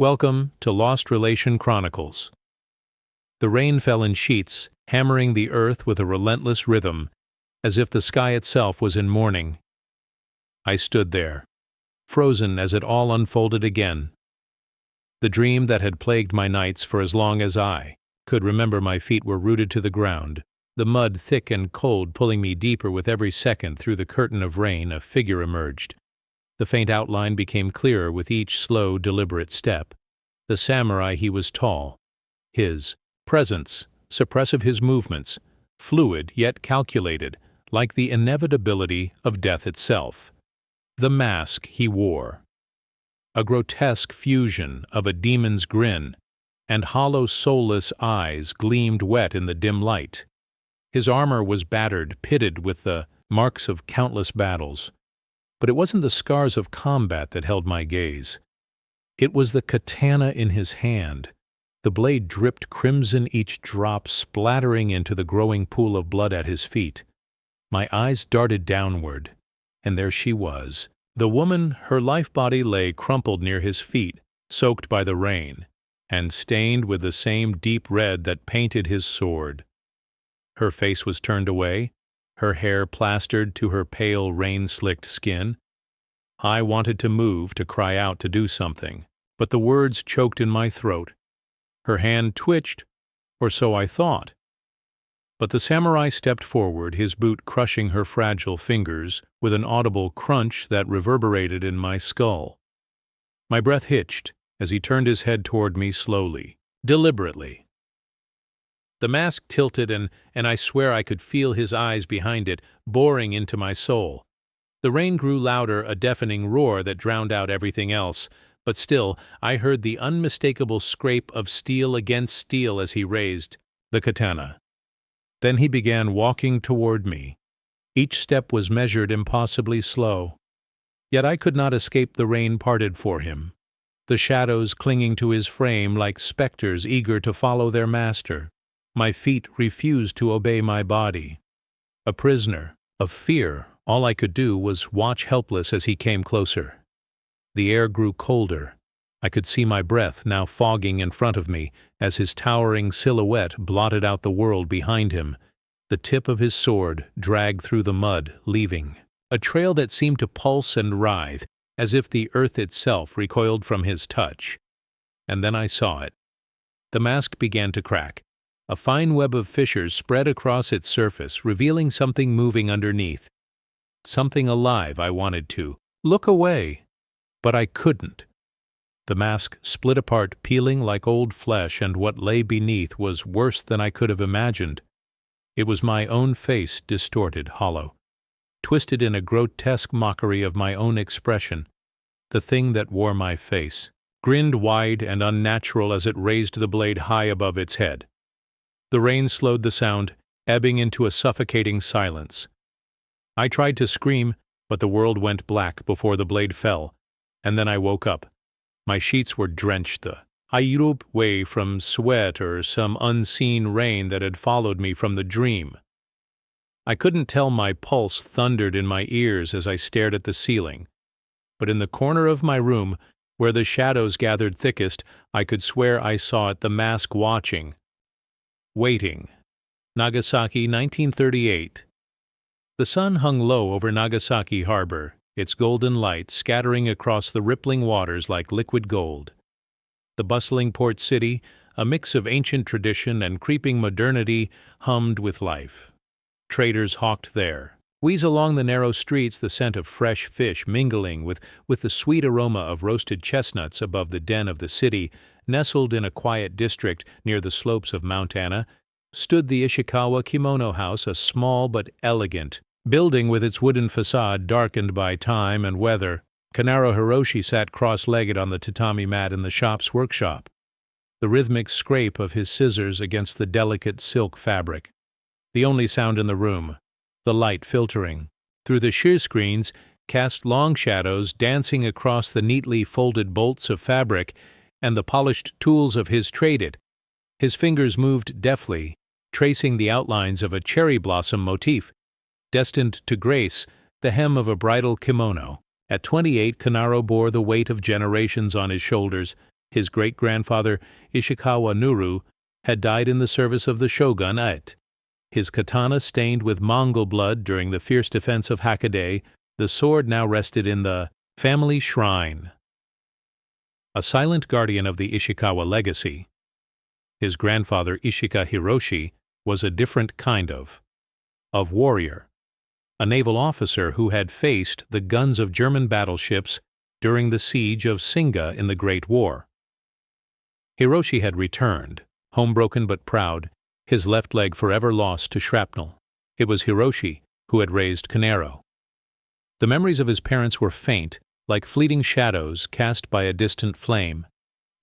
Welcome to Lost Relation Chronicles. The rain fell in sheets, hammering the earth with a relentless rhythm, as if the sky itself was in mourning. I stood there, frozen as it all unfolded again. The dream that had plagued my nights for as long as I could remember. My feet were rooted to the ground, the mud thick and cold pulling me deeper with every second. Through the curtain of rain, a figure emerged. The faint outline became clearer with each slow, deliberate step. The samurai, he was tall. His presence, suppressive his movements, fluid yet calculated, like the inevitability of death itself. The mask he wore, a grotesque fusion of a demon's grin, and hollow, soulless eyes gleamed wet in the dim light. His armor was battered, pitted with the marks of countless battles. But it wasn't the scars of combat that held my gaze. It was the katana in his hand. The blade dripped crimson, each drop splattering into the growing pool of blood at his feet. My eyes darted downward, and there she was. The woman, her life body lay crumpled near his feet, soaked by the rain, and stained with the same deep red that painted his sword. Her face was turned away, her hair plastered to her pale, rain-slicked skin. I wanted to move, to cry out, to do something, but the words choked in my throat. Her hand twitched, or so I thought. But the samurai stepped forward, his boot crushing her fragile fingers with an audible crunch that reverberated in my skull. My breath hitched as he turned his head toward me slowly, deliberately. The mask tilted, and I swear I could feel his eyes behind it, boring into my soul. The rain grew louder, a deafening roar that drowned out everything else, but still I heard the unmistakable scrape of steel against steel as he raised the katana. Then he began walking toward me. Each step was measured, impossibly slow. Yet I could not escape. The rain parted for him, the shadows clinging to his frame like specters eager to follow their master. My feet refused to obey my body. A prisoner of fear, all I could do was watch helpless as he came closer. The air grew colder. I could see my breath now fogging in front of me as his towering silhouette blotted out the world behind him. The tip of his sword dragged through the mud, leaving a trail that seemed to pulse and writhe, as if the earth itself recoiled from his touch. And then I saw it. The mask began to crack. A fine web of fissures spread across its surface, revealing something moving underneath. Something alive. I wanted to look away, but I couldn't. The mask split apart, peeling like old flesh, and what lay beneath was worse than I could have imagined. It was my own face, distorted, hollow, twisted in a grotesque mockery of my own expression. The thing that wore my face grinned wide and unnatural as it raised the blade high above its head. The rain slowed the sound, ebbing into a suffocating silence. I tried to scream, but the world went black before the blade fell, and then I woke up. My sheets were drenched, the Ayurub way from sweat or some unseen rain that had followed me from the dream. I couldn't tell. My pulse thundered in my ears as I stared at the ceiling. But in the corner of my room, where the shadows gathered thickest, I could swear I saw it, the mask watching. Waiting. Nagasaki, 1938. The sun hung low over Nagasaki harbor, its golden light scattering across the rippling waters like liquid gold. The bustling port city, a mix of ancient tradition and creeping modernity, hummed with life. Traders hawked there. Wheeze along the narrow streets, the scent of fresh fish mingling with the sweet aroma of roasted chestnuts above the den of the city. Nestled in a quiet district near the slopes of Mount Anna, stood the Ishikawa Kimono House, a small but elegant building with its wooden facade darkened by time and weather. Kanaro Hiroshi sat cross-legged on the tatami mat in the shop's workshop, the rhythmic scrape of his scissors against the delicate silk fabric. The only sound in the room, the light filtering through the sheer screens, cast long shadows dancing across the neatly folded bolts of fabric and the polished tools of his trade. His fingers moved deftly, tracing the outlines of a cherry blossom motif, destined to grace the hem of a bridal kimono. At 28, Kanaro bore the weight of generations on his shoulders, His great-grandfather, Ishikawa Nuru, had died in the service of the shogun Ait. His katana stained with Mongol blood during the fierce defense of Hakone, the sword now rested in the family shrine. A silent guardian of the Ishikawa legacy, his grandfather Ishika Hiroshi was a different kind of warrior, a naval officer who had faced the guns of German battleships during the siege of Singa in the Great War. Hiroshi had returned, homebroken but proud, his left leg forever lost to shrapnel. It was Hiroshi who had raised Kanero. The memories of his parents were faint, like fleeting shadows cast by a distant flame.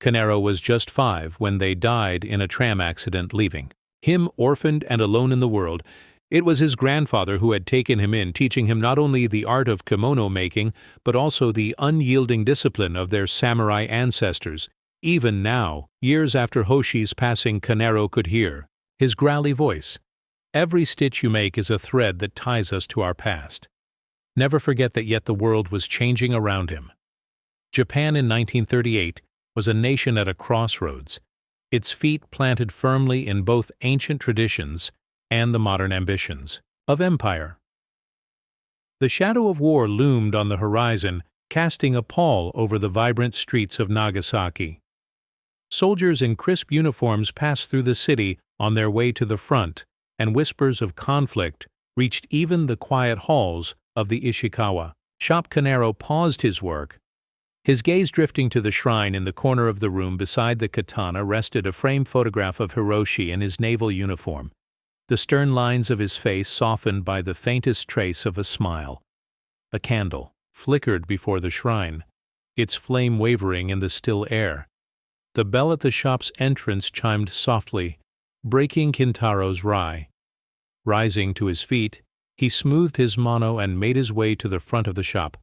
Kanero was just 5 when they died in a tram accident leaving. Him orphaned and alone in the world, it was his grandfather who had taken him in, teaching him not only the art of kimono making, but also the unyielding discipline of their samurai ancestors. Even now, years after Hoshi's passing, Kanero could hear his growly voice. Every stitch you make is a thread that ties us to our past. Never forget that yet the world was changing around him. Japan in 1938 was a nation at a crossroads, its feet planted firmly in both ancient traditions and the modern ambitions of empire. The shadow of war loomed on the horizon, casting a pall over the vibrant streets of Nagasaki. Soldiers in crisp uniforms passed through the city on their way to the front, and whispers of conflict reached even the quiet halls of the Ishikawa. Shop Kanero paused his work. His gaze drifting to the shrine in the corner of the room beside the katana rested a framed photograph of Hiroshi in his naval uniform, the stern lines of his face softened by the faintest trace of a smile. A candle flickered before the shrine, its flame wavering in the still air. The bell at the shop's entrance chimed softly, breaking Kintaro's rye. Rising to his feet, he smoothed his mono and made his way to the front of the shop.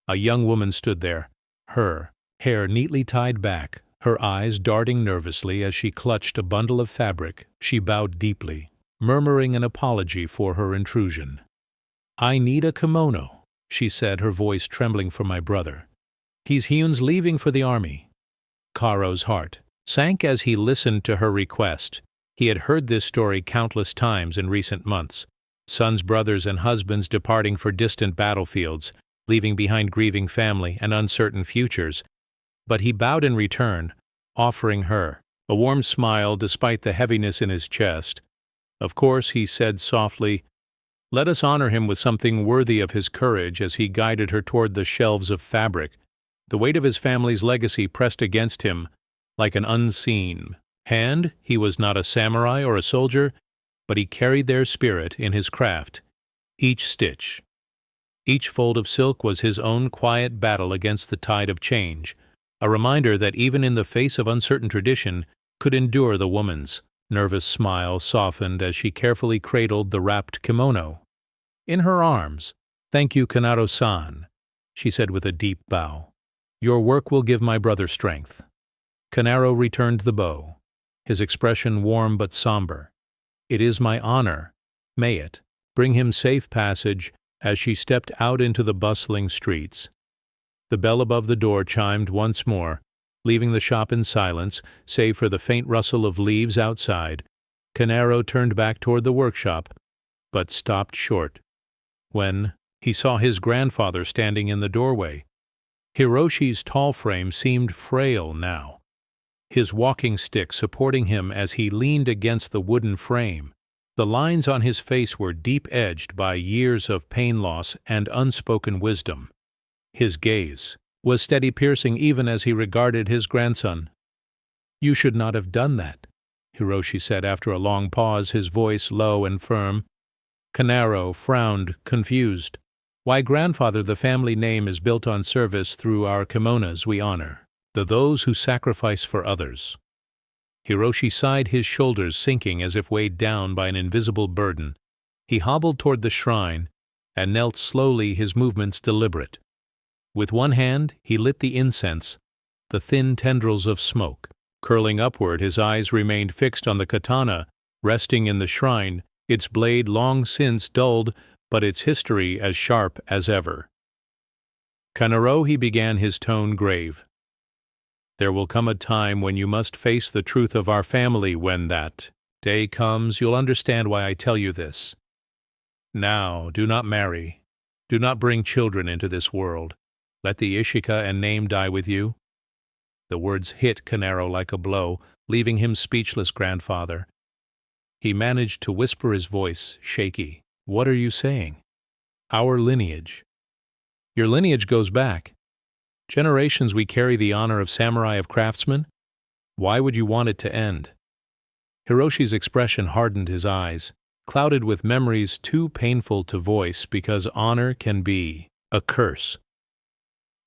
A young woman stood there, her hair neatly tied back, her eyes darting nervously as she clutched a bundle of fabric. She bowed deeply, murmuring an apology for her intrusion. "I need a kimono," she said, her voice trembling for my brother. "He's Hyun's leaving for the army." Karo's heart sank as he listened to her request. He had heard this story countless times in recent months. Sons, brothers, and husbands departing for distant battlefields, leaving behind grieving family and uncertain futures. But he bowed in return, offering her a warm smile despite the heaviness in his chest. "Of course," he said softly, "let us honor him with something worthy of his courage," as he guided her toward the shelves of fabric. The weight of his family's legacy pressed against him like an unseen hand. He was not a samurai or a soldier, but he carried their spirit in his craft. Each stitch, each fold of silk was his own quiet battle against the tide of change, a reminder that even in the face of uncertain tradition could endure. The woman's nervous smile softened as she carefully cradled the wrapped kimono in her arms. "Thank you, Kanaro-san," she said with a deep bow. "Your work will give my brother strength." Kanaro returned the bow, his expression warm but somber. "It is my honor. May it bring him safe passage," as she stepped out into the bustling streets. The bell above the door chimed once more, leaving the shop in silence, save for the faint rustle of leaves outside. Kanero turned back toward the workshop, but stopped short when he saw his grandfather standing in the doorway. Hiroshi's tall frame seemed frail now, his walking stick supporting him as he leaned against the wooden frame. The lines on his face were deep-edged by years of pain loss and unspoken wisdom. His gaze was steady, piercing even as he regarded his grandson. "You should not have done that," Hiroshi said after a long pause, his voice low and firm. Kanero frowned, confused. "Why, grandfather, the family name is built on service. Through our kimonos we honor those who sacrifice for others." Hiroshi sighed, his shoulders sinking as if weighed down by an invisible burden. He hobbled toward the shrine and knelt slowly, his movements deliberate. With one hand he lit the incense, the thin tendrils of smoke curling upward. His eyes remained fixed on the katana resting in the shrine, its blade long since dulled, but its history as sharp as ever. "Kanero," he began, his tone grave, There will come a time when you must face the truth of our family. When that day comes, you'll understand why I tell you this. Now, do not marry. Do not bring children into this world. Let the Ishika and name die with you." The words hit Canaro like a blow, leaving him speechless. "Grandfather." He managed to whisper, his voice shaky. "What are you saying?" "Our lineage. Your lineage goes back. Generations we carry the honor of samurai, of craftsmen. Why would you want it to end?" Hiroshi's expression hardened, his eyes clouded with memories too painful to voice because honor can be a curse.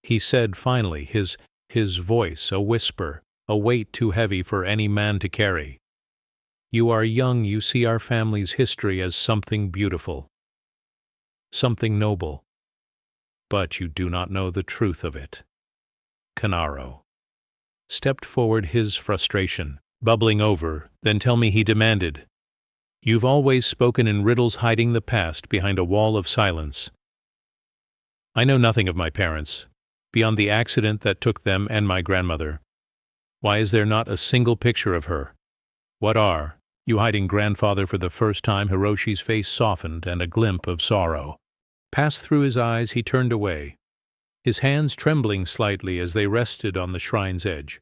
He said finally, his voice a whisper, a weight too heavy for any man to carry. "You are young, you see our family's history as something beautiful, something noble, but you do not know the truth of it." Canaro stepped forward, his frustration bubbling over. "Then tell me," he demanded. "You've always spoken in riddles, hiding the past behind a wall of silence. I know nothing of my parents, beyond the accident that took them and my grandmother. Why is there not a single picture of her? What are you hiding, grandfather?" For the first time, Hiroshi's face softened and a glint of sorrow passed through his eyes. He turned away, his hands trembling slightly as they rested on the shrine's edge.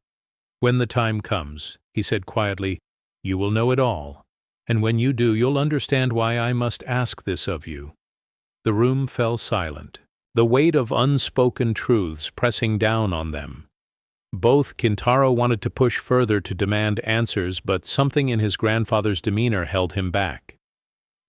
"When the time comes," he said quietly, "you will know it all, and when you do, you'll understand why I must ask this of you." The room fell silent, the weight of unspoken truths pressing down on them. Both Kintaro wanted to push further, to demand answers, but something in his grandfather's demeanor held him back.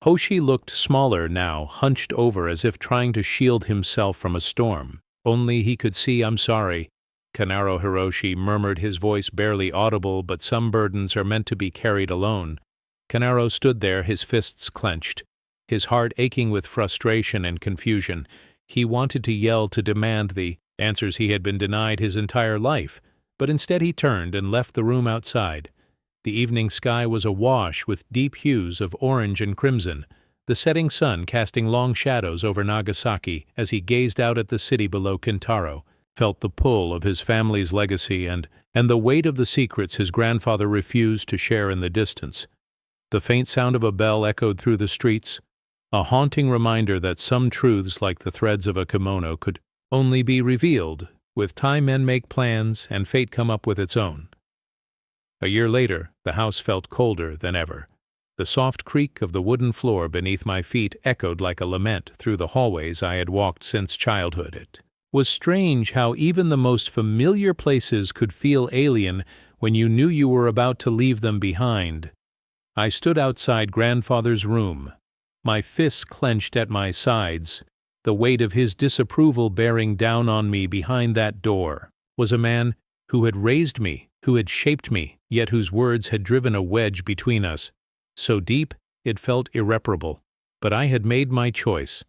Hoshi looked smaller now, hunched over as if trying to shield himself from a storm. Only he could see. "I'm sorry, Canaro," Hiroshi murmured, his voice barely audible, "but some burdens are meant to be carried alone." Canaro stood there, his fists clenched, his heart aching with frustration and confusion. He wanted to yell, to demand the answers he had been denied his entire life, but instead he turned and left the room outside. The evening sky was awash with deep hues of orange and crimson, the setting sun casting long shadows over Nagasaki. As he gazed out at the city below, Kintaro felt the pull of his family's legacy and the weight of the secrets his grandfather refused to share in the distance. The faint sound of a bell echoed through the streets, a haunting reminder that some truths, like the threads of a kimono, could only be revealed with time. Men make plans, and fate come up with its own. A year later, the house felt colder than ever. The soft creak of the wooden floor beneath my feet echoed like a lament through the hallways I had walked since childhood. It was strange how even the most familiar places could feel alien when you knew you were about to leave them behind. I stood outside grandfather's room, my fists clenched at my sides, the weight of his disapproval bearing down on me. Behind that door was a man who had raised me, who had shaped me, yet whose words had driven a wedge between us, so deep it felt irreparable. But I had made my choice.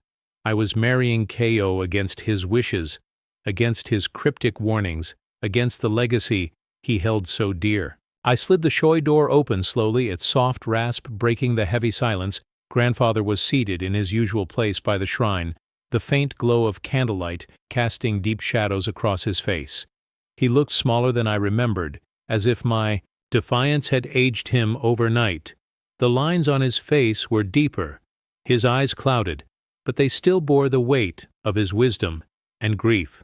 I was marrying Ko against his wishes, against his cryptic warnings, against the legacy he held so dear. I slid the shoy door open slowly, its soft rasp breaking the heavy silence. Grandfather was seated in his usual place by the shrine, the faint glow of candlelight casting deep shadows across his face. He looked smaller than I remembered, as if my defiance had aged him overnight. The lines on his face were deeper, his eyes clouded, but they still bore the weight of his wisdom and grief.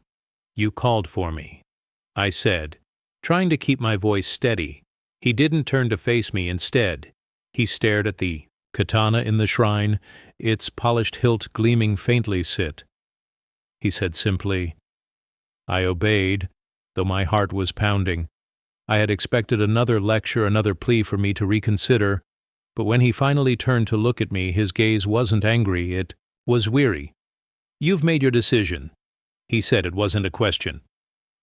"You called for me," I said, trying to keep my voice steady. He didn't turn to face me. Instead, he stared at the katana in the shrine, its polished hilt gleaming faintly. "Sit," he said simply. I obeyed, though my heart was pounding. I had expected another lecture, another plea for me to reconsider, but when he finally turned to look at me, his gaze wasn't angry, it was weary. "You've made your decision," he said. It wasn't a question.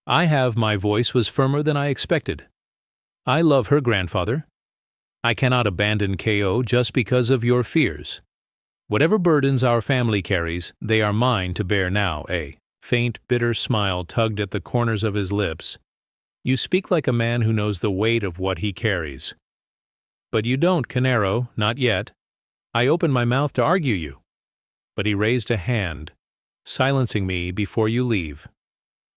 I have. My voice was firmer than I expected. "I love her, grandfather. I cannot abandon Ko just because of your fears. Whatever burdens our family carries, they are mine to bear now." A faint, bitter smile tugged at the corners of his lips. "You speak like a man who knows the weight of what he carries." "But you don't, Canaro, not yet. I opened my mouth to argue you." But he raised a hand, silencing me before you leave.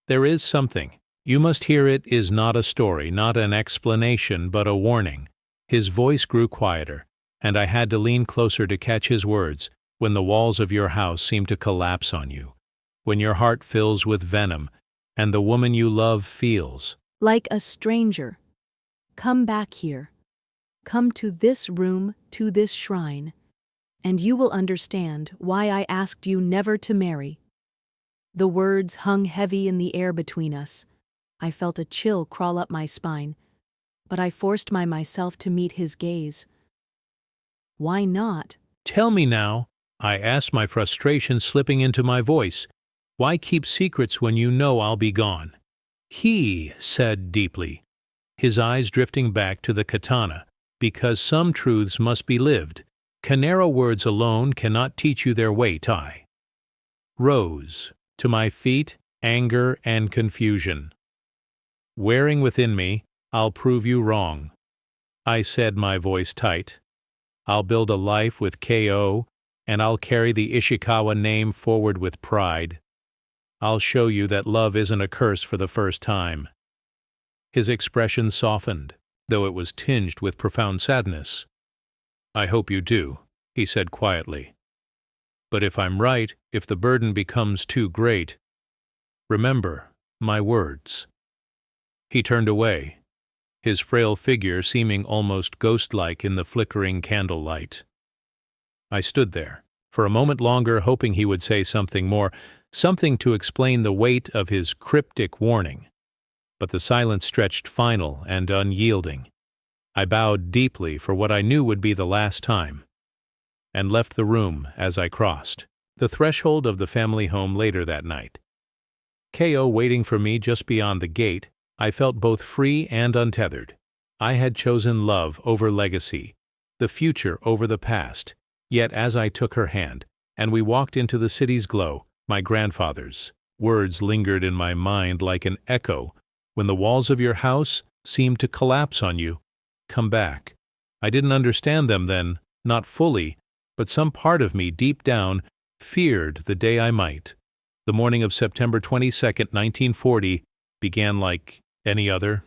"There is something You must hear it is not a story, not an explanation, but a warning. His voice grew quieter, and I had to lean closer to catch his words. When the walls of your house seem to collapse on you, when your heart fills with venom, and the woman you love feels like a stranger. Come back here. Come to this room, to this shrine, and you will understand why I asked you never to marry. The words hung heavy in the air between us. I felt a chill crawl up my spine, but I forced myself to meet his gaze. Why not? Tell me now, I asked, my frustration slipping into my voice. Why keep secrets when you know I'll be gone? He said deeply, his eyes drifting back to the katana, because some truths must be lived. Canaro words alone cannot teach you their weight. I rose to my feet, anger and confusion wearing within me. I'll prove you wrong, I said, my voice tight. I'll build a life with KO, and I'll carry the Ishikawa name forward with pride. I'll show you that love isn't a curse for the first time. His expression softened, though it was tinged with profound sadness. I hope you do, he said quietly. But if I'm right, if the burden becomes too great, remember my words. He turned away, his frail figure seeming almost ghost-like in the flickering candlelight. I stood there, for a moment longer, hoping he would say something more, something to explain the weight of his cryptic warning. But the silence stretched final and unyielding. I bowed deeply for what I knew would be the last time, and left the room as I crossed the threshold of the family home later that night. KO waiting for me just beyond the gate, I felt both free and untethered. I had chosen love over legacy, the future over the past. Yet as I took her hand, and we walked into the city's glow, my grandfather's words lingered in my mind like an echo. When the walls of your house seem to collapse on you, come back. I didn't understand them then, not fully, but some part of me deep down feared the day I might. The morning of September 22nd, 1940, began like any other.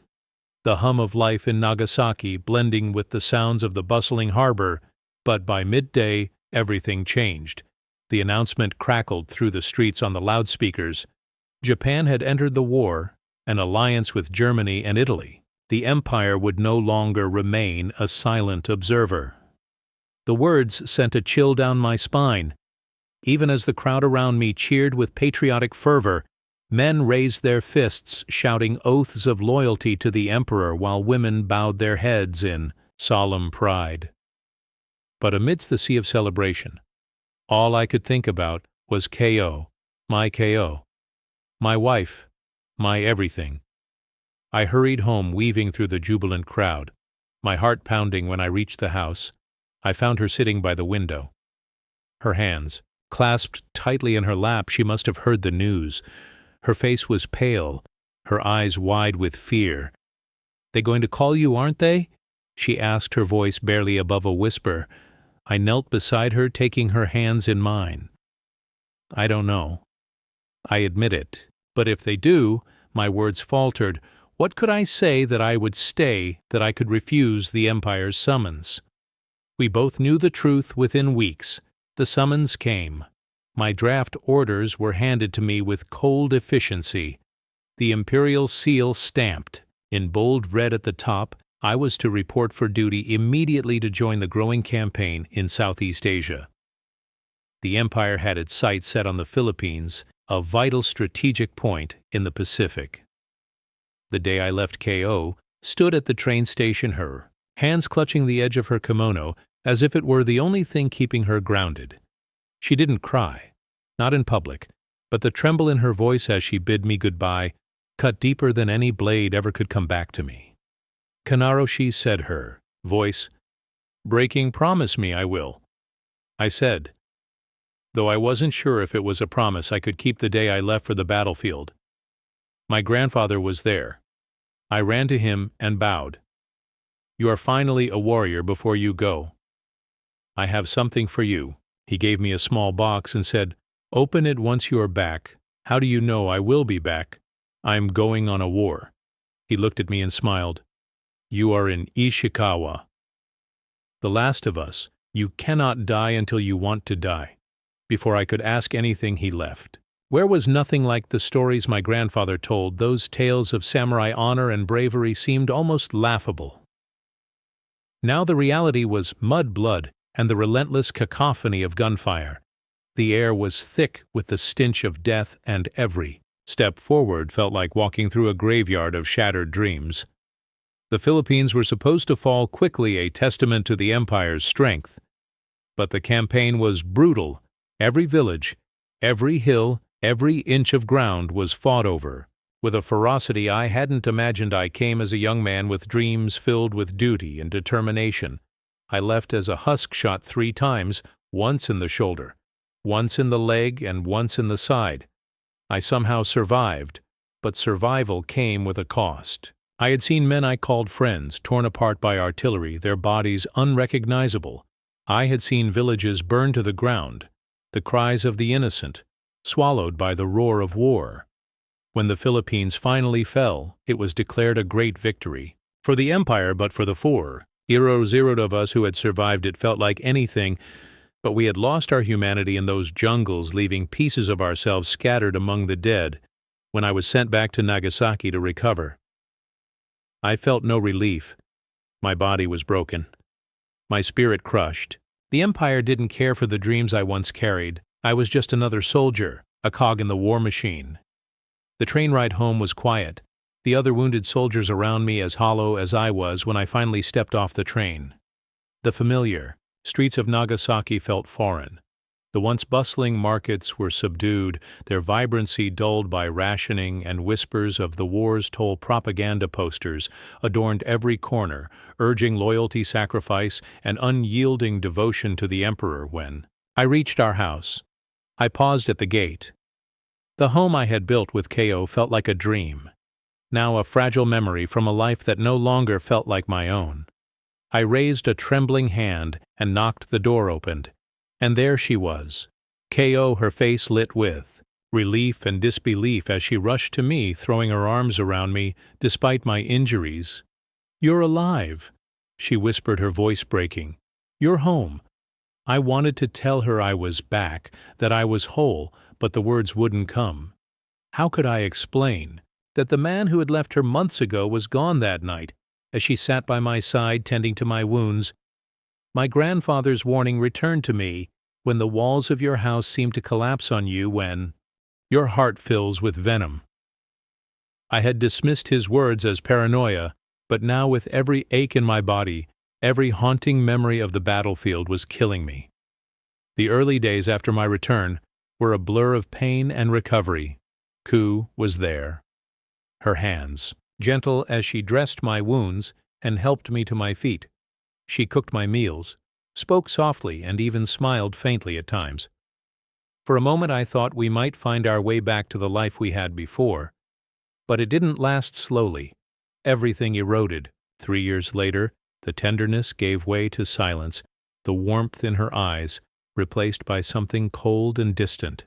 The hum of life in Nagasaki blending with the sounds of the bustling harbor. But by midday, everything changed. The announcement crackled through the streets on the loudspeakers. Japan had entered the war, an alliance with Germany and Italy. The empire would no longer remain a silent observer. The words sent a chill down my spine. Even as the crowd around me cheered with patriotic fervor, men raised their fists, shouting oaths of loyalty to the emperor, while women bowed their heads in solemn pride. But amidst the sea of celebration, all I could think about was KO, my wife, my everything. I hurried home, weaving through the jubilant crowd, my heart pounding. When I reached the house, I found her sitting by the window. Her hands clasped tightly in her lap. She must have heard the news. Her face was pale, her eyes wide with fear. "They going to call you, aren't they?" she asked, her voice barely above a whisper. I knelt beside her, taking her hands in mine. "I don't know. I admit it. But if they do," my words faltered, "what could I say that I would stay, that I could refuse the Empire's summons?" We both knew the truth within weeks. The summons came. My draft orders were handed to me with cold efficiency. The imperial seal stamped. In bold red at the top, I was to report for duty immediately to join the growing campaign in Southeast Asia. The Empire had its sights set on the Philippines, a vital strategic point in the Pacific. The day I left KO, stood at the train station, her hands clutching the edge of her kimono, as if it were the only thing keeping her grounded. She didn't cry, not in public, but the tremble in her voice as she bid me goodbye cut deeper than any blade ever could come back to me. "Kanaro," she said, her voice breaking, "promise me I will." I said, though I wasn't sure if it was a promise I could keep the day I left for the battlefield. My grandfather was there. I ran to him and bowed. "You are finally a warrior before you go. I have something for you." He gave me a small box and said, "Open it once you are back." "How do you know I will be back?" I'm going on a war. He looked at me and smiled. You are in Ishikawa. The last of us. You cannot die until you want to die. Before I could ask anything, he left. Where was nothing like the stories my grandfather told, those tales of samurai honor and bravery seemed almost laughable. Now the reality was mud blood and the relentless cacophony of gunfire. The air was thick with the stench of death, and every step forward felt like walking through a graveyard of shattered dreams. The Philippines were supposed to fall quickly, a testament to the empire's strength. But the campaign was brutal. Every village, every hill, every inch of ground was fought over, with a ferocity I hadn't imagined. I came as a young man with dreams filled with duty and determination. I left as a husk shot 3 times, once in the shoulder, once in the leg, and once in the side. I somehow survived, but survival came with a cost. I had seen men I called friends torn apart by artillery, their bodies unrecognizable. I had seen villages burned to the ground, the cries of the innocent, swallowed by the roar of war. When the Philippines finally fell, it was declared a great victory. For the empire, but for the 4,000 of us who had survived, it felt like anything, but we had lost our humanity in those jungles, leaving pieces of ourselves scattered among the dead. When I was sent back to Nagasaki to recover, I felt no relief. My body was broken. My spirit crushed. The empire didn't care for the dreams I once carried. I was just another soldier, a cog in the war machine. The train ride home was quiet, the other wounded soldiers around me as hollow as I was when I finally stepped off the train. The familiar streets of Nagasaki felt foreign. The once bustling markets were subdued, their vibrancy dulled by rationing, and whispers of the war's toll propaganda posters adorned every corner, urging loyalty, sacrifice, and unyielding devotion to the emperor. When I reached our house, I paused at the gate. The home I had built with Ko felt like a dream, now a fragile memory from a life that no longer felt like my own. I raised a trembling hand and knocked. The door opened. And there she was, Ko, her face lit with relief and disbelief as she rushed to me, throwing her arms around me despite my injuries. "You're alive," she whispered, her voice breaking. "You're home." I wanted to tell her I was back, that I was whole, but the words wouldn't come. How could I explain that the man who had left her months ago was gone that night, as she sat by my side tending to my wounds? My grandfather's warning returned to me: when the walls of your house seem to collapse on you, when your heart fills with venom. I had dismissed his words as paranoia, but now with every ache in my body, every haunting memory of the battlefield was killing me. The early days after my return were a blur of pain and recovery. Ku was there. Her hands, gentle as she dressed my wounds and helped me to my feet. She cooked my meals, spoke softly, and even smiled faintly at times. For a moment I thought we might find our way back to the life we had before. But it didn't last. Slowly, everything eroded. 3 years later, the tenderness gave way to silence, the warmth in her eyes replaced by something cold and distant.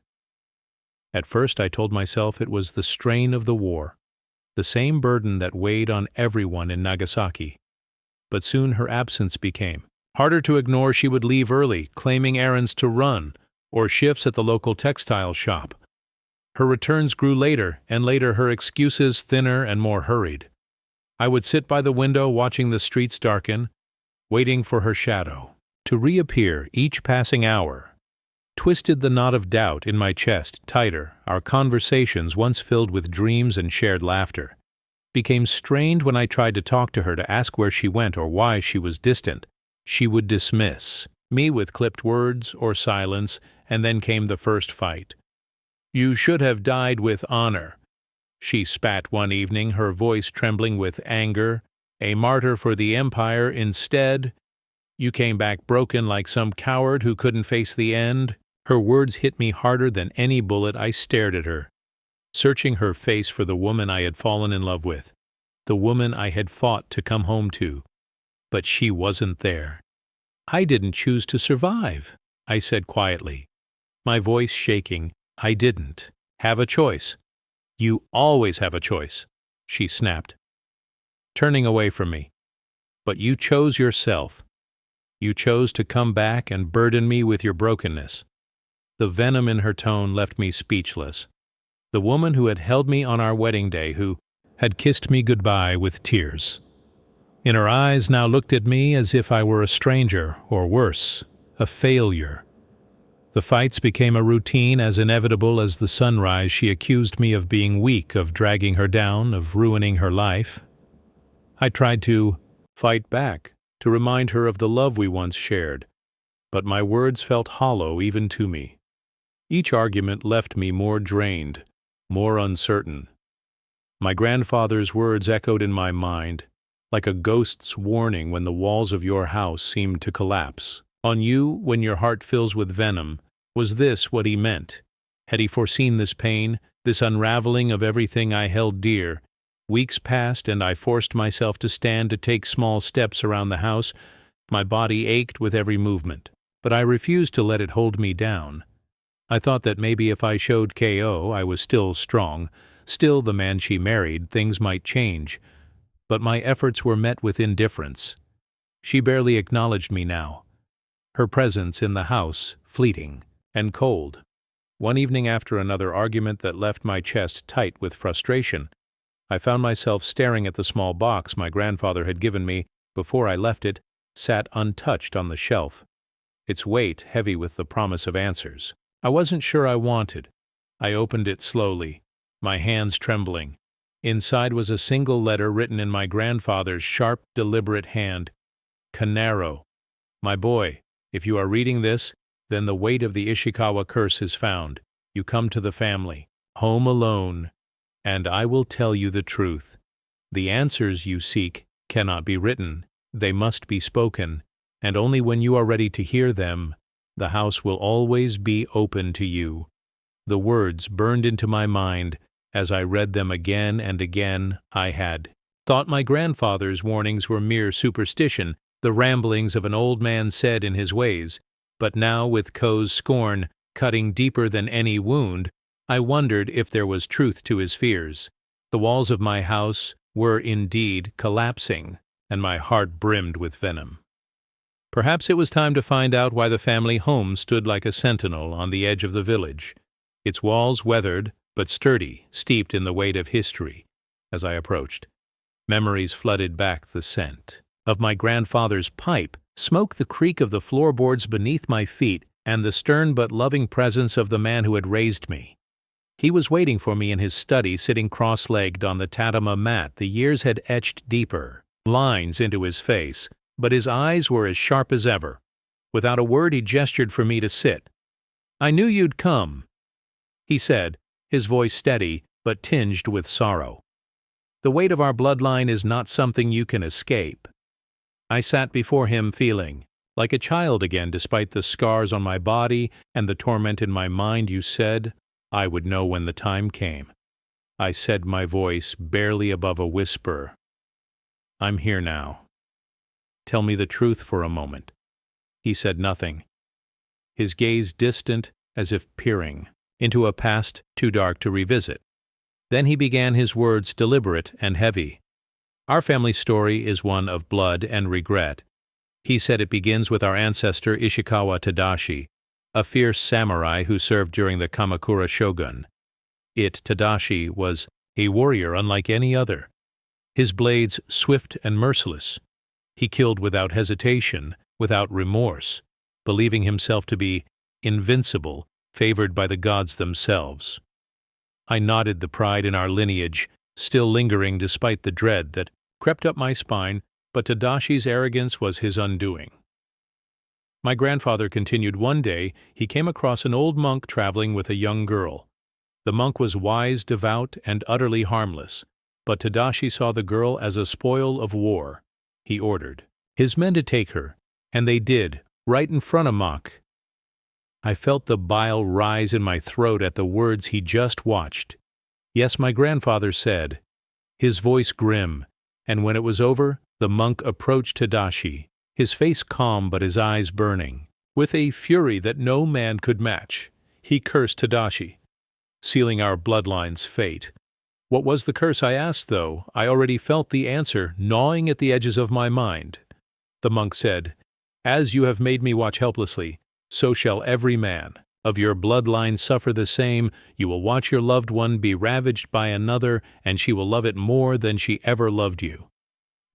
At first I told myself it was the strain of the war, the same burden that weighed on everyone in Nagasaki. But soon her absence became harder to ignore. She would leave early, claiming errands to run or shifts at the local textile shop. Her returns grew later and later, her excuses thinner and more hurried. I would sit by the window watching the streets darken, waiting for her shadow to reappear. Each passing hour twisted the knot of doubt in my chest tighter. Our conversations, once filled with dreams and shared laughter, became strained. When I tried to talk to her, to ask where she went or why she was distant, she would dismiss me with clipped words or silence, and then came the first fight. "You should have died with honor," she spat one evening, her voice trembling with anger. "A martyr for the empire. Instead, you came back broken like some coward who couldn't face the end." Her words hit me harder than any bullet. I stared at her, searching her face for the woman I had fallen in love with, the woman I had fought to come home to. But she wasn't there. "I didn't choose to survive," I said quietly, my voice shaking. "I didn't have a choice. You always have a choice, she snapped, turning away from me. But you chose yourself. You chose to come back and burden me with your brokenness. The venom in her tone left me speechless. The woman who had held me on our wedding day, who had kissed me goodbye with tears. In her eyes now looked at me as if I were a stranger, or worse, a failure. The fights became a routine as inevitable as the sunrise. She accused me of being weak, of dragging her down, of ruining her life. I tried to fight back, to remind her of the love we once shared, but my words felt hollow even to me. Each argument left me more drained, more uncertain. My grandfather's words echoed in my mind, like a ghost's warning when the walls of your house seemed to collapse. On you, when your heart fills with venom, was this what he meant? Had he foreseen this pain, this unraveling of everything I held dear? Weeks passed, and I forced myself to stand, to take small steps around the house. My body ached with every movement, but I refused to let it hold me down. I thought that maybe if I showed KO I was still strong, still the man she married, things might change. But my efforts were met with indifference. She barely acknowledged me now. Her presence in the house, fleeting and cold. One evening, after another argument that left my chest tight with frustration, I found myself staring at the small box my grandfather had given me before I left it, sat untouched on the shelf, its weight heavy with the promise of answers I wasn't sure I wanted. I opened it slowly, my hands trembling. Inside was a single letter written in my grandfather's sharp, deliberate hand. Canaro. My boy, if you are reading this, then the weight of the Ishikawa curse is found. You come to the family, home alone, and I will tell you the truth. The answers you seek cannot be written, they must be spoken, and only when you are ready to hear them, the house will always be open to you. The words burned into my mind. As I read them again and again, I had thought my grandfather's warnings were mere superstition, the ramblings of an old man said in his ways, but now, with Ko's scorn cutting deeper than any wound, I wondered if there was truth to his fears. The walls of my house were indeed collapsing, and my heart brimmed with venom. Perhaps it was time to find out why the family home stood like a sentinel on the edge of the village, its walls weathered but sturdy, steeped in the weight of history. As I approached, memories flooded back. The scent of my grandfather's pipe, smoke, the creak of the floorboards beneath my feet, and the stern but loving presence of the man who had raised me. He was waiting for me in his study, sitting cross-legged on the tatama mat. The years had etched deeper lines into his face, but his eyes were as sharp as ever. Without a word, he gestured for me to sit. "I knew you'd come," he said, his voice steady but tinged with sorrow. "The weight of our bloodline is not something you can escape." I sat before him feeling like a child again, despite the scars on my body and the torment in my mind. "You said I would know when the time came," I said, my voice barely above a whisper. "I'm here now. Tell me the truth for a moment." He said nothing, his gaze distant as if peering into a past too dark to revisit. Then he began, his words deliberate and heavy. "Our family story is one of blood and regret." He said, "It begins with our ancestor Ishikawa Tadashi, a fierce samurai who served during the Kamakura shogun. Tadashi was a warrior unlike any other, his blades swift and merciless. He killed without hesitation, without remorse, believing himself to be invincible, favored by the gods themselves." I nodded, the pride in our lineage still lingering despite the dread that crept up my spine, but Tadashi's arrogance was his undoing. My grandfather continued, "One day he came across an old monk traveling with a young girl. The monk was wise, devout, and utterly harmless, but Tadashi saw the girl as a spoil of war. He ordered his men to take her, and they did, right in front of monk." I felt the bile rise in my throat at the words he just watched. "Yes," my grandfather said, his voice grim, and when it was over, the monk approached Tadashi, his face calm but his eyes burning. With a fury that no man could match, he cursed Tadashi, sealing our bloodline's fate. What was the curse, I asked, though I already felt the answer gnawing at the edges of my mind. The monk said, "As you have made me watch helplessly, so shall every man of your bloodline suffer the same. You will watch your loved one be ravaged by another, and she will love it more than she ever loved you."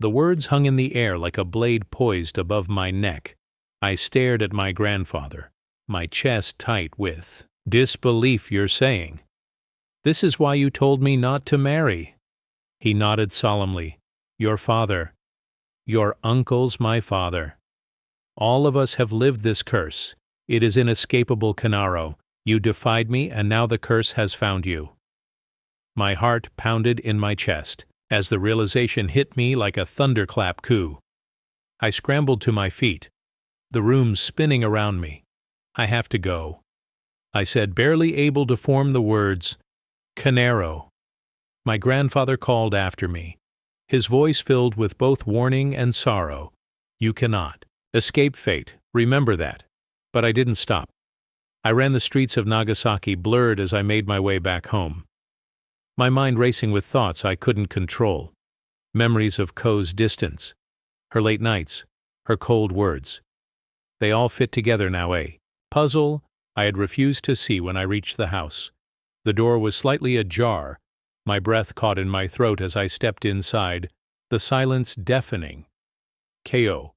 The words hung in the air like a blade poised above my neck. I stared at my grandfather, my chest tight with disbelief. "You're saying this is why you told me not to marry?" He nodded solemnly. "Your father, your uncle's my father. All of us have lived this curse. It is inescapable, Canaro. You defied me, and now the curse has found you." My heart pounded in my chest as the realization hit me like a thunderclap coup. I scrambled to my feet, the room spinning around me. "I have to go," I said, barely able to form the words. "Canaro." My grandfather called after me, his voice filled with both warning and sorrow. "You cannot escape fate, remember that." But I didn't stop. I ran the streets of Nagasaki, blurred as I made my way back home, my mind racing with thoughts I couldn't control. Memories of Ko's distance, her late nights, her cold words. They all fit together now, a puzzle I had refused to see when I reached the house. The door was slightly ajar. My breath caught in my throat as I stepped inside, the silence deafening. "Ko."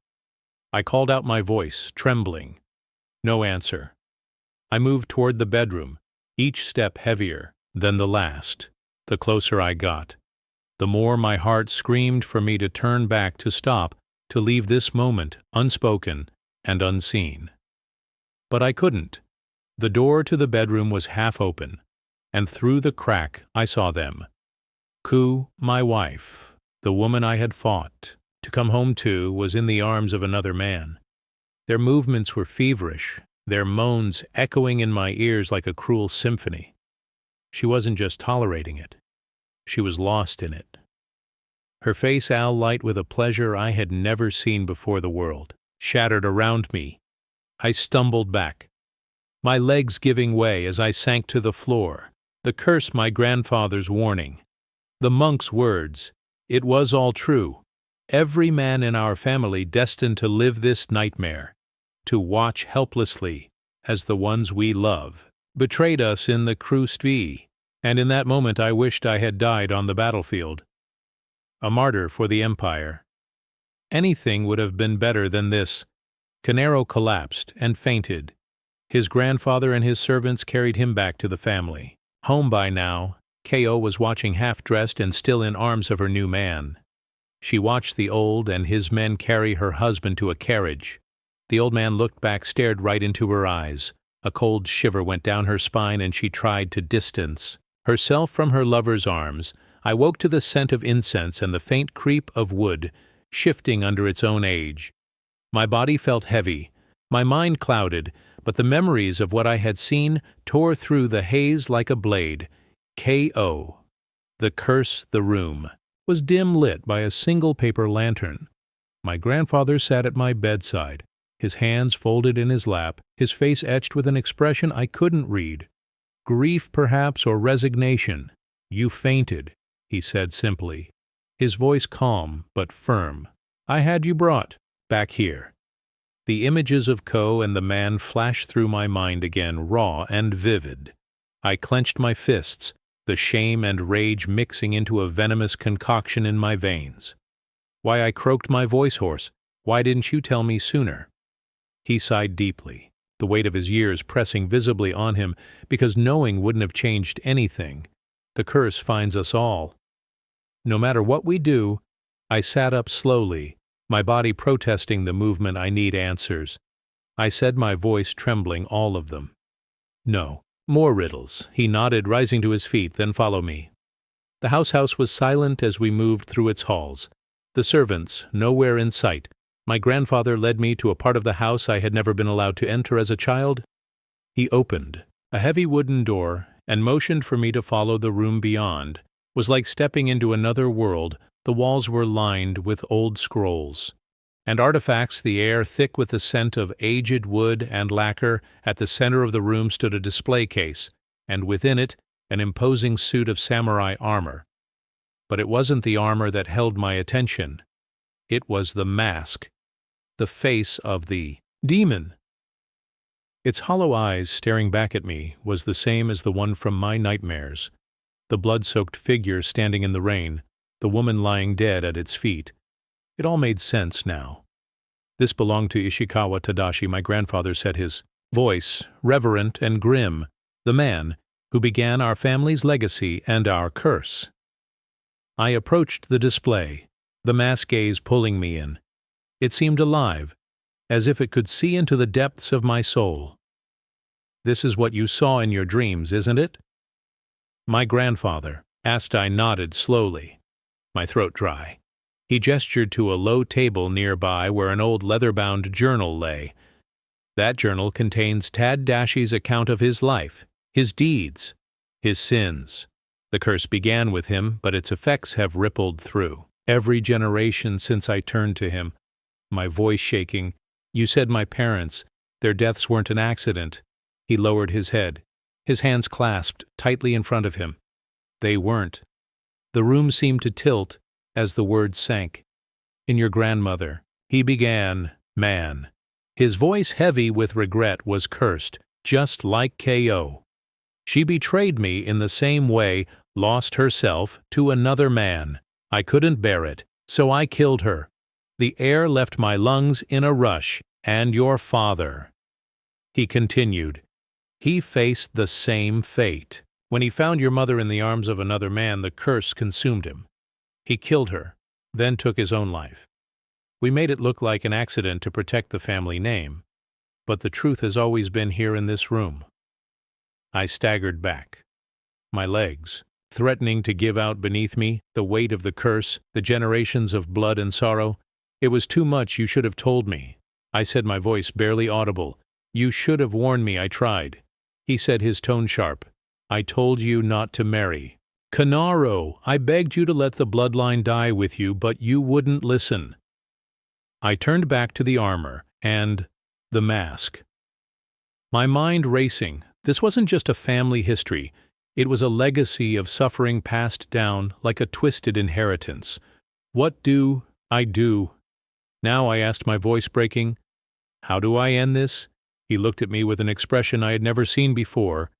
I called out, my voice trembling. No answer. I moved toward the bedroom, each step heavier than the last. The closer I got, the more my heart screamed for me to turn back, to stop, to leave this moment unspoken and unseen. But I couldn't. The door to the bedroom was half open, and through the crack I saw them. Ku, my wife, the woman I had fought to come home to, was in the arms of another man. Their movements were feverish, their moans echoing in my ears like a cruel symphony. She wasn't just tolerating it. She was lost in it. Her face alight with a pleasure I had never seen before. The world shattered around me. I stumbled back, my legs giving way as I sank to the floor. The curse, my grandfather's warning, the monk's words, it was all true. Every man in our family destined to live this nightmare, to watch helplessly as the ones we love betrayed us in the Krustvii, and in that moment I wished I had died on the battlefield, a martyr for the Empire. Anything would have been better than this. Canaro collapsed and fainted. His grandfather and his servants carried him back to the family. Home by now, Ko was watching, half-dressed and still in arms of her new man. She watched the old and his men carry her husband to a carriage. The old man looked back, stared right into her eyes. A cold shiver went down her spine, and she tried to distance herself from her lover's arms. I woke to the scent of incense and the faint creep of wood, shifting under its own age. My body felt heavy, my mind clouded, but the memories of what I had seen tore through the haze like a blade. Ko. The curse, the room, was dim lit by a single paper lantern. My grandfather sat at my bedside, his hands folded in his lap, his face etched with an expression I couldn't read. Grief, perhaps, or resignation. "You fainted," he said simply, his voice calm but firm. "I had you brought back here." The images of Ko and the man flashed through my mind again, raw and vivid. I clenched my fists, the shame and rage mixing into a venomous concoction in my veins. "Why," I croaked, my voice hoarse, "why didn't you tell me sooner?" He sighed deeply, the weight of his years pressing visibly on him, because knowing wouldn't have changed anything. The curse finds us all. No matter what we do. I sat up slowly, my body protesting the movement. "I need answers," I said, my voice trembling, "all of them." "No. More riddles," he nodded, rising to his feet. "Then follow me." The house was silent as we moved through its halls. The servants nowhere in sight. My grandfather led me to a part of the house I had never been allowed to enter as a child. He opened a heavy wooden door and motioned for me to follow. The room beyond was like stepping into another world. The walls were lined with old scrolls and artifacts, the air thick with the scent of aged wood and lacquer. At the center of the room stood a display case, and within it an imposing suit of samurai armor. But it wasn't the armor that held my attention. It was the mask, the face of the demon. Its hollow eyes staring back at me was the same as the one from my nightmares. The blood-soaked figure standing in the rain, the woman lying dead at its feet. It all made sense now. This belonged to Ishikawa Tadashi, my grandfather said, his voice reverent and grim, the man who began our family's legacy and our curse. I approached the display, the mask gaze pulling me in. It seemed alive, as if it could see into the depths of my soul. "This is what you saw in your dreams, isn't it?" "My grandfather," asked. I nodded slowly, my throat dry. He gestured to a low table nearby where an old leather-bound journal lay. That journal contains Tad Dashi's account of his life, his deeds, his sins. The curse began with him, but its effects have rippled through every generation since I turned to him, my voice shaking. "You said my parents, their deaths weren't an accident." He lowered his head, his hands clasped tightly in front of him. "They weren't." The room seemed to tilt as the words sank. "In your grandmother," he began, "man." His voice, heavy with regret, was cursed, just like K.O. "She betrayed me in the same way, lost herself to another man. I couldn't bear it, so I killed her. The air left my lungs in a rush, and your father," he continued, "he faced the same fate. When he found your mother in the arms of another man, the curse consumed him. He killed her, then took his own life. We made it look like an accident to protect the family name, but the truth has always been here in this room." I staggered back, my legs threatening to give out beneath me, the weight of the curse, the generations of blood and sorrow. "It was too much, you should have told me," I said, my voice barely audible. "You should have warned me, I tried." He said, his tone sharp, "I told you not to marry. Kanaro, I begged you to let the bloodline die with you, but you wouldn't listen." I turned back to the armor and the mask, my mind racing. This wasn't just a family history. It was a legacy of suffering passed down like a twisted inheritance. "What do I do now?" I asked, my voice breaking. "How do I end this?" He looked at me with an expression I had never seen before.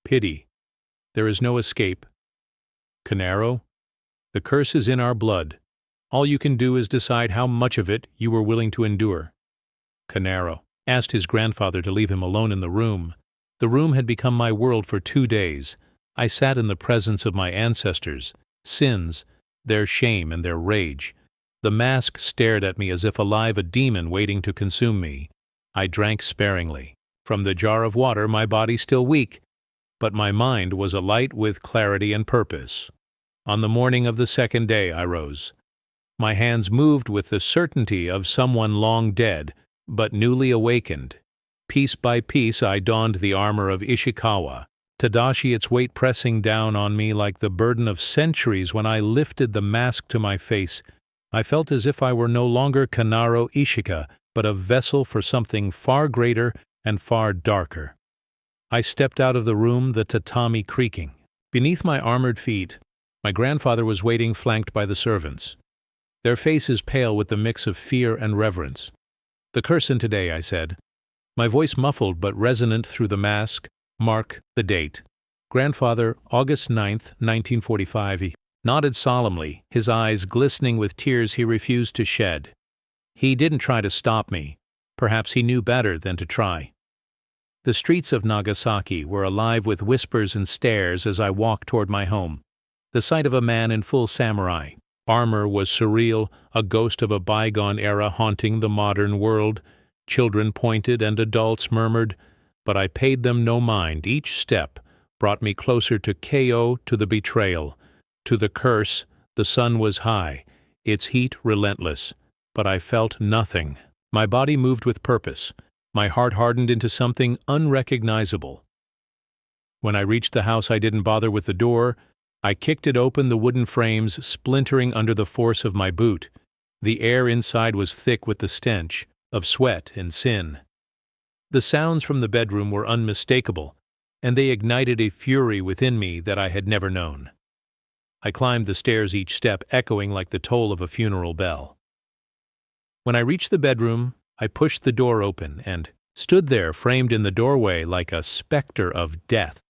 "Pity. There is no escape. Kanaro, the curse is in our blood. All you can do is decide how much of it you were willing to endure." Kanaro asked his grandfather to leave him alone in the room. The room had become my world for 2 days. I sat in the presence of my ancestors' sins, their shame and their rage. The mask stared at me as if alive, a demon waiting to consume me. I drank sparingly from the jar of water, my body still weak, but my mind was alight with clarity and purpose. On the morning of the second day I rose. My hands moved with the certainty of someone long dead, but newly awakened. Piece by piece I donned the armor of Ishikawa Tadashi, its weight pressing down on me like the burden of centuries. When I lifted the mask to my face, I felt as if I were no longer Kanaro Ishika, but a vessel for something far greater and far darker. I stepped out of the room, the tatami creaking. Beneath my armored feet, my grandfather was waiting, flanked by the servants, their faces pale with the mix of fear and reverence. "The curse in today," I said, my voice muffled but resonant through the mask. "Mark the date." "Grandfather, August 9th, 1945. He nodded solemnly, his eyes glistening with tears he refused to shed. He didn't try to stop me. Perhaps he knew better than to try. The streets of Nagasaki were alive with whispers and stares as I walked toward my home. The sight of a man in full samurai armor was surreal, a ghost of a bygone era haunting the modern world. Children pointed and adults murmured, but I paid them no mind. Each step brought me closer to KO, to the betrayal, to the curse. The sun was high, its heat relentless, but I felt nothing. My body moved with purpose. My heart hardened into something unrecognizable. When I reached the house, I didn't bother with the door. I kicked it open, the wooden frames splintering under the force of my boot. The air inside was thick with the stench of sweat and sin. The sounds from the bedroom were unmistakable. and they ignited a fury within me that I had never known. I climbed the stairs, each step echoing like the toll of a funeral bell. When I reached the bedroom, I pushed the door open and stood there framed in the doorway like a specter of death.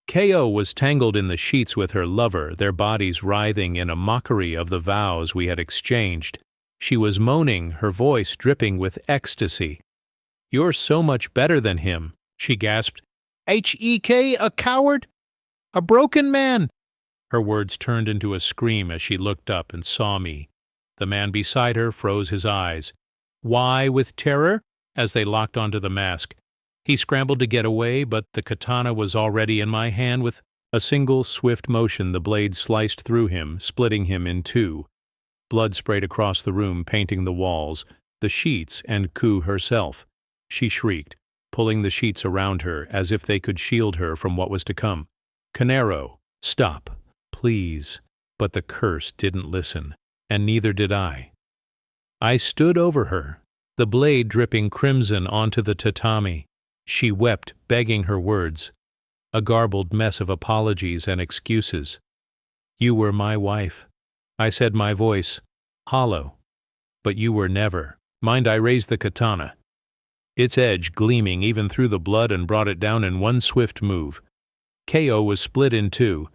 Ko was tangled in the sheets with her lover, their bodies writhing in a mockery of the vows we had exchanged. She was moaning, her voice dripping with ecstasy. "You're so much better than him," she gasped. "H-E-K, a coward? A broken man!" Her words turned into a scream as she looked up and saw me. The man beside her froze his eyes. Why with terror? As they locked onto the mask. He scrambled to get away, but the katana was already in my hand. With a single swift motion, the blade sliced through him, splitting him in two. Blood sprayed across the room, painting the walls, the sheets, and Ku herself. She shrieked, pulling the sheets around her as if they could shield her from what was to come. "Canaro, stop, please." But the curse didn't listen, and neither did I. I stood over her, the blade dripping crimson onto the tatami. She wept, begging her words, a garbled mess of apologies and excuses. "You were my wife," I said, my voice hollow. "But you were never." Mind, I raised the katana, its edge gleaming even through the blood, and brought it down in one swift move. Ko was split in two.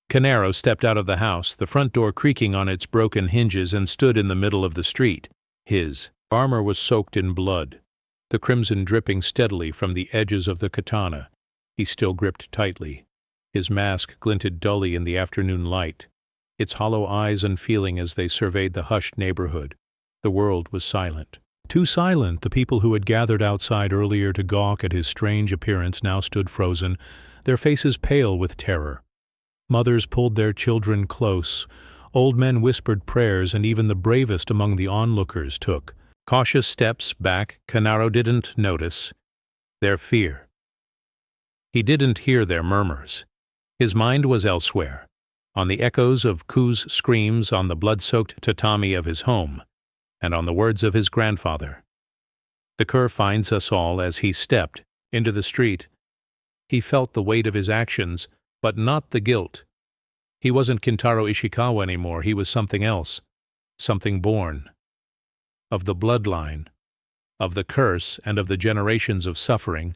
Canaro stepped out of the house, the front door creaking on its broken hinges, and stood in the middle of the street. His armor was soaked in blood, the crimson dripping steadily from the edges of the katana. He still gripped tightly. His mask glinted dully in the afternoon light, its hollow eyes unfeeling as they surveyed the hushed neighborhood. The world was silent. Too silent, the people who had gathered outside earlier to gawk at his strange appearance now stood frozen, their faces pale with terror. Mothers pulled their children close, old men whispered prayers, and even the bravest among the onlookers took cautious steps back. Canaro didn't notice their fear. He didn't hear their murmurs. His mind was elsewhere, on the echoes of Ku's screams, on the blood-soaked tatami of his home, and on the words of his grandfather. The cur finds us all. As he stepped into the street, he felt the weight of his actions, but not the guilt. He wasn't Kintaro Ishikawa anymore. He was something else, something born of the bloodline, of the curse, and of the generations of suffering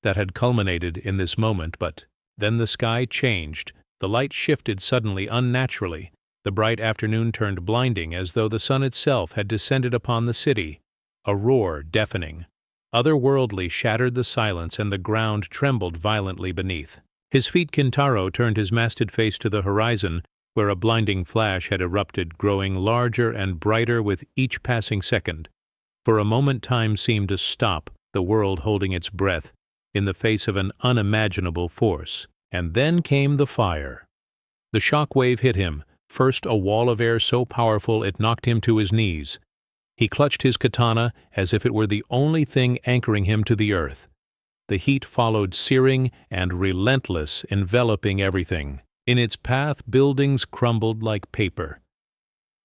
that had culminated in this moment. But then the sky changed. The light shifted suddenly, unnaturally. The bright afternoon turned blinding, as though the sun itself had descended upon the city. A roar, deafening, otherworldly, shattered the silence, and the ground trembled violently beneath. His feet, Kintaro turned his masted face to the horizon, where a blinding flash had erupted, growing larger and brighter with each passing second. For a moment time seemed to stop, the world holding its breath in the face of an unimaginable force. And then came the fire. The shock wave hit him, first a wall of air so powerful it knocked him to his knees. He clutched his katana as if it were the only thing anchoring him to the earth. The heat followed, searing and relentless, enveloping everything. In its path, buildings crumbled like paper,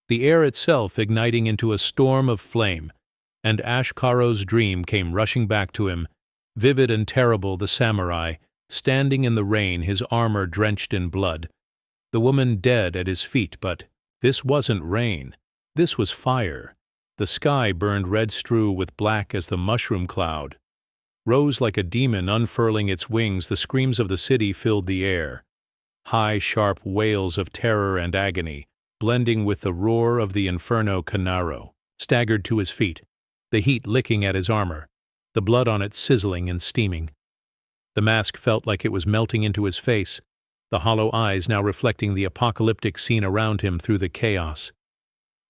the air itself igniting into a storm of flame, and Ashikaro's dream came rushing back to him, vivid and terrible. The samurai, standing in the rain, his armor drenched in blood, the woman dead at his feet. But this wasn't rain. This was fire. The sky burned red strew with black as the mushroom cloud. Rose like a demon unfurling its wings, the screams of the city filled the air. High, sharp wails of terror and agony, blending with the roar of the inferno. Canaro staggered to his feet, the heat licking at his armor, the blood on it sizzling and steaming. The mask felt like it was melting into his face, the hollow eyes now reflecting the apocalyptic scene around him through the chaos.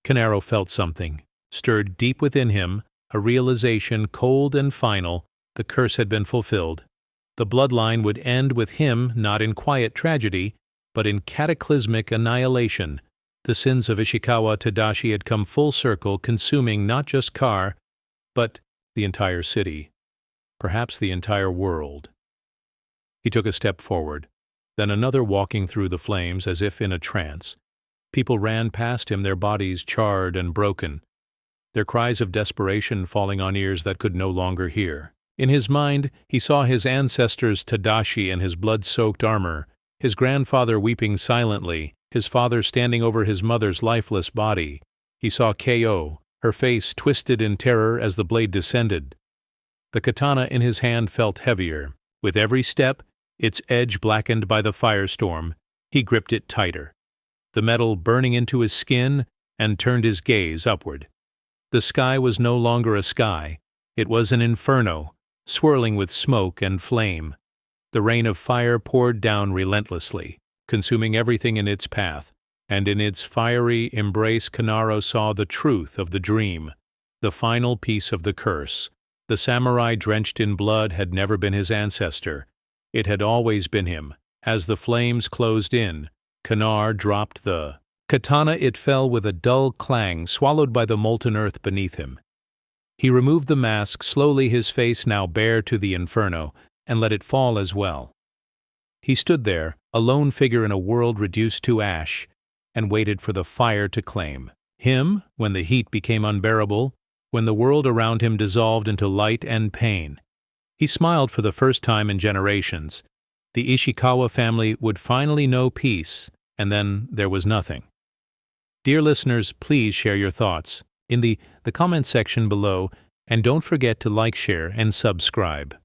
Canaro felt something, stirred deep within him, a realization cold and final. The curse had been fulfilled. The bloodline would end with him, not in quiet tragedy, but in cataclysmic annihilation. The sins of Ishikawa Tadashi had come full circle, consuming not just Kar, but the entire city, perhaps the entire world. He took a step forward, then another, walking through the flames as if in a trance. People ran past him, their bodies charred and broken, their cries of desperation falling on ears that could no longer hear. In his mind, he saw his ancestors Tadashi in his blood-soaked armor, his grandfather weeping silently, his father standing over his mother's lifeless body. He saw Ko, her face twisted in terror as the blade descended. The katana in his hand felt heavier. With every step, its edge blackened by the firestorm, he gripped it tighter, the metal burning into his skin, and turned his gaze upward. The sky was no longer a sky. It was an inferno, swirling with smoke and flame. The rain of fire poured down relentlessly, consuming everything in its path, and in its fiery embrace Kanaro saw the truth of the dream, the final piece of the curse. The samurai drenched in blood had never been his ancestor. It had always been him. As the flames closed in, Kanar dropped the katana. It fell with a dull clang, swallowed by the molten earth beneath him. He removed the mask slowly, his face now bare to the inferno, and let it fall as well. He stood there, a lone figure in a world reduced to ash, and waited for the fire to claim him when the heat became unbearable, when the world around him dissolved into light and pain. He smiled for the first time in generations. The Ishikawa family would finally know peace, and then there was nothing. Dear listeners, please share your thoughts in the comment section below, and don't forget to like, share, and subscribe.